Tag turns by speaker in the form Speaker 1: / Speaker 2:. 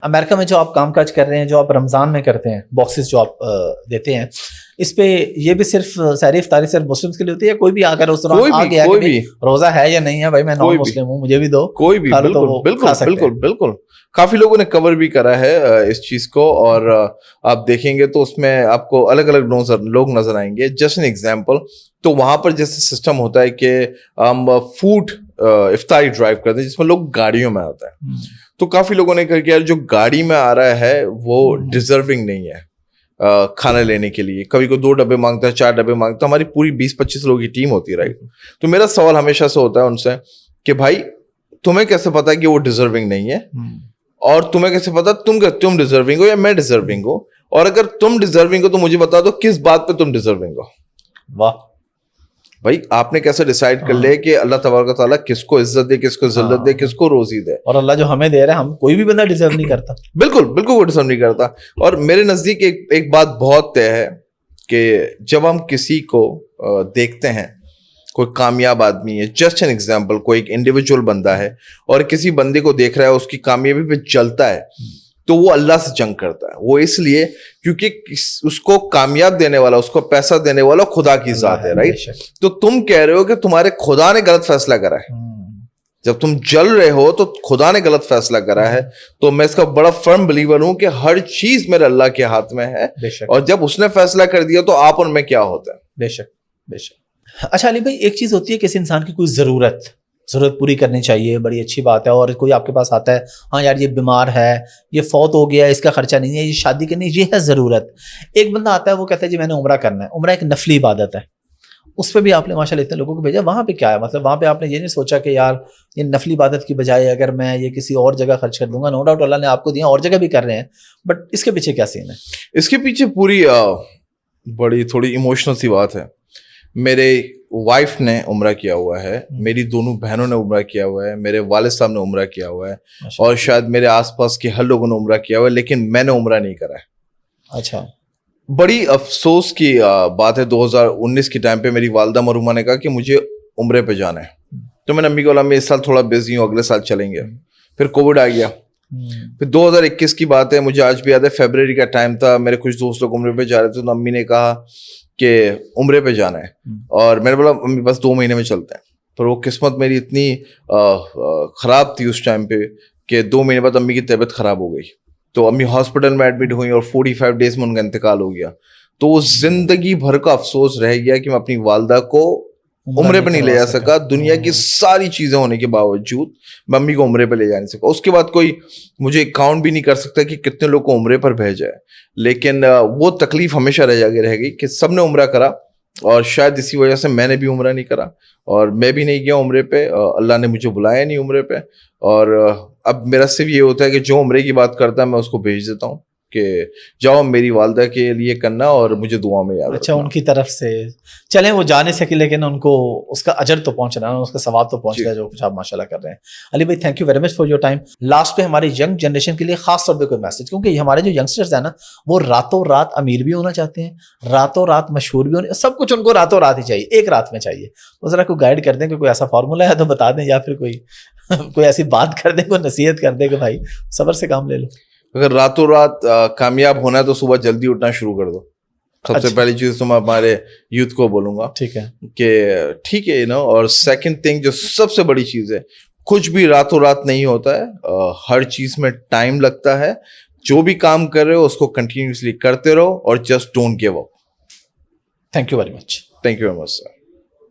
Speaker 1: امریکہ میں جو آپ کام کاج کر رہے ہیں، جو آپ رمضان میں کرتے ہیں، باکسز جو آپ دیتے ہیں، اس پہ یہ بھی صرف سحری افطاری صرف مسلمس کے لیے ہوتی ہے یا کوئی بھی اگر اس دوران آ گیا کہ روزہ ہے یا نہیں ہے، بھائی میں نان مسلم ہوں مجھے بھی دو،
Speaker 2: کوئی بھی؟ بالکل کافی لوگوں نے کور بھی کرا ہے اس چیز کو، اور آپ دیکھیں گے تو اس میں آپ کو الگ الگ لوگ نظر آئیں گے. جسٹ این ایگزامپل، تو وہاں پر جیسے سسٹم ہوتا ہے کہ ہم فوڈ افطاری ڈرائیو کرتے ہیں جس میں لوگ گاڑیوں میں آتا ہے، تو کافی لوگوں نے کہا کہ یار جو گاڑی میں آ رہا ہے وہ ڈیزرونگ نہیں ہے کھانا لینے کے لیے. کبھی کوئی 2 ڈبے مانگتا ہے، 4 ڈبے مانگتا ہے، ہماری پوری 20-25 لوگوں کی ٹیم ہوتی ہے، رائٹ. تو میرا سوال ہمیشہ سے ہوتا ہے ان سے کہ بھائی تمہیں کیسے پتا کہ وہ ڈیزرونگ نہیں ہے، اور تمہیں کیسے پتا تم ڈیزرونگ ہو یا میں ڈیزرونگ ہوں، اور اگر تم ڈیزرونگ ہو تو مجھے بتا دو کس بات پہ تم ڈیزرونگ ہو.
Speaker 1: واہ
Speaker 2: بھائی آپ نے کیسے ڈیسائیڈ کر لے کہ اللہ تبارک و تعالیٰ کس کو عزت دے، کس کو ذلت دے، کس کو روزی دے،
Speaker 1: اور اللہ جو ہمیں دے رہا ہے ہم کوئی بھی بندہ ڈیزرو نہیں کرتا.
Speaker 2: بالکل وہ ڈیزرو نہیں کرتا. اور میرے نزدیک ایک بات بہت طے ہے کہ جب ہم کسی کو دیکھتے ہیں، کوئی کامیاب آدمی ہے، جسٹ این ایگزامپل کوئی ایک انڈیویجول بندہ ہے اور کسی بندے کو دیکھ رہا ہے اس کی کامیابی پہ چلتا ہے، تو وہ اللہ سے جنگ کرتا ہے. وہ اس لیے کیونکہ اس کو کامیاب دینے والا، اس کو پیسہ دینے والا خدا کی ذات ہے، رائٹ. تو تم کہہ رہے ہو کہ تمہارے خدا نے غلط فیصلہ کرا ہے. جب تم جل رہے ہو تو خدا نے غلط فیصلہ کرا ہے. تو میں اس کا بڑا فرم بلیور ہوں کہ ہر چیز میرے اللہ کے ہاتھ میں ہے، اور جب اس نے فیصلہ کر دیا تو آپ اور میں کیا ہوتا ہے.
Speaker 1: بے شک. اچھا علی بھائی، ایک چیز ہوتی ہے کسی انسان کی کوئی ضرورت پوری کرنی چاہیے، بڑی اچھی بات ہے، اور کوئی آپ کے پاس آتا ہے ہاں یار یہ بیمار ہے، یہ فوت ہو گیا ہے، اس کا خرچہ نہیں ہے، یہ شادی کرنی ہے، یہ ہے ضرورت. ایک بندہ آتا ہے وہ کہتا ہے جی میں نے عمرہ کرنا ہے. عمرہ ایک نفلی عبادت ہے، اس پہ بھی آپ نے ماشاء اللہ اتنے لوگوں کو بھیجا. وہاں پہ کیا ہے مطلب؟ وہاں پہ آپ نے یہ نہیں سوچا کہ یار یہ نفلی عبادت کی بجائے اگر میں یہ کسی اور جگہ خرچ کر دوں گا، نو ڈاؤٹ اللہ نے آپ کو دیا اور جگہ بھی کر رہے ہیں، بٹ اس کے پیچھے کیا سین ہے؟
Speaker 2: اس کے پیچھے پوری بڑی تھوڑی ایموشنل سی بات ہے. میرے وائف نے عمرہ کیا ہوا ہے، میری دونوں بہنوں نے عمرہ کیا ہوا ہے، میرے والد صاحب نے عمرہ کیا ہوا ہے، اور شاید میرے آس پاس کے ہر لوگوں نے عمرہ کیا ہوا ہے، لیکن میں نے عمرہ نہیں کرا ہے.
Speaker 1: اچھا.
Speaker 2: بڑی افسوس کی بات ہے، 2019 کے ٹائم پہ میری والدہ مرحومہ نے کہا کہ مجھے عمرے پہ جانا ہے. تو میں نے امی کو بولا میں اس سال تھوڑا بزی ہوں، اگلے سال چلیں گے. پھر کووڈ آ گیا. پھر 2021 کی بات ہے، مجھے آج بھی یاد ہے، فیبرری کا ٹائم تھا، میرے کچھ دوست لوگ عمرے پہ جا رہے تھے، تو امی نے کہا کہ عمرے پہ جانا ہے، اور میں نے بولا امی بس 2 مہینے میں چلتے ہیں. پر وہ قسمت میری اتنی خراب تھی اس ٹائم پہ کہ 2 مہینے بعد امی کی طبیعت خراب ہو گئی. تو امی ہاسپٹل میں ایڈمٹ ہوئی اور 45 ڈیز میں ان کا انتقال ہو گیا. تو وہ زندگی بھر کا افسوس رہ گیا کہ میں اپنی والدہ کو عمرے پہ نہیں لے جا سکا. دنیا کی ساری چیزیں ہونے کے باوجود میں امی کو عمرے پہ لے جا نہیں سکا. اس کے بعد کوئی مجھے کاؤنٹ بھی نہیں کر سکتا کہ کتنے لوگ کو عمرے پر بھیجا ہے، لیکن وہ تکلیف ہمیشہ رہ گئی کہ سب نے عمرہ کرا، اور شاید اسی وجہ سے میں نے بھی عمرہ نہیں کرا، اور میں بھی نہیں گیا عمرے پہ. اللہ نے مجھے بلایا نہیں عمرے پہ. اور اب میرا صرف یہ ہوتا ہے کہ جو عمرے کی بات کرتا ہے میں اس کو بھیج دیتا ہوں کہ جاؤ میری والدہ کے لیے کرنا اور مجھے دعا میں یاد.
Speaker 1: اچھا، ان کی طرف سے چلیں وہ جا نہیں سکے لیکن ان کو اس کا اجر تو پہنچ رہا ہے، اس کا ثواب تو پہنچ رہا ہے جو کچھ آپ ماشاء اللہ کر رہے ہیں. علی بھائی thank you very much for your time. Last پہ ہماری ینگ جنریشن کے لیے خاص طور پہ کوئی میسج، کیونکہ ہمارے جو ینگسٹرز ہیں نا وہ راتوں رات امیر بھی ہونا چاہتے ہیں، راتوں رات مشہور بھی ہونے، سب کچھ ان کو راتوں رات ہی چاہیے، ایک رات میں چاہیے. تو ذرا کوئی گائیڈ کر دیں کہ کوئی ایسا فارمولا ہے تو بتا دیں، یا پھر کوئی ایسی بات کر دیں، کوئی نصیحت کر دیں کہ بھائی صبر سے کام لے لو.
Speaker 2: اگر راتوں رات کامیاب ہونا ہے تو صبح جلدی اٹھنا شروع کر دو. سب سے پہلی چیز تو میں ہمارے یوتھ کو بولوں گا
Speaker 1: ٹھیک ہے
Speaker 2: کہ ٹھیک ہے اور سیکنڈ تھنگ جو سب سے بڑی چیز ہے، کچھ بھی راتوں رات نہیں ہوتا ہے، ہر چیز میں ٹائم لگتا ہے. جو بھی کام کر رہے ہو اس کو کنٹینیوسلی کرتے رہو اور just don't give up.
Speaker 1: Thank you very much.
Speaker 2: Thank you very much sir.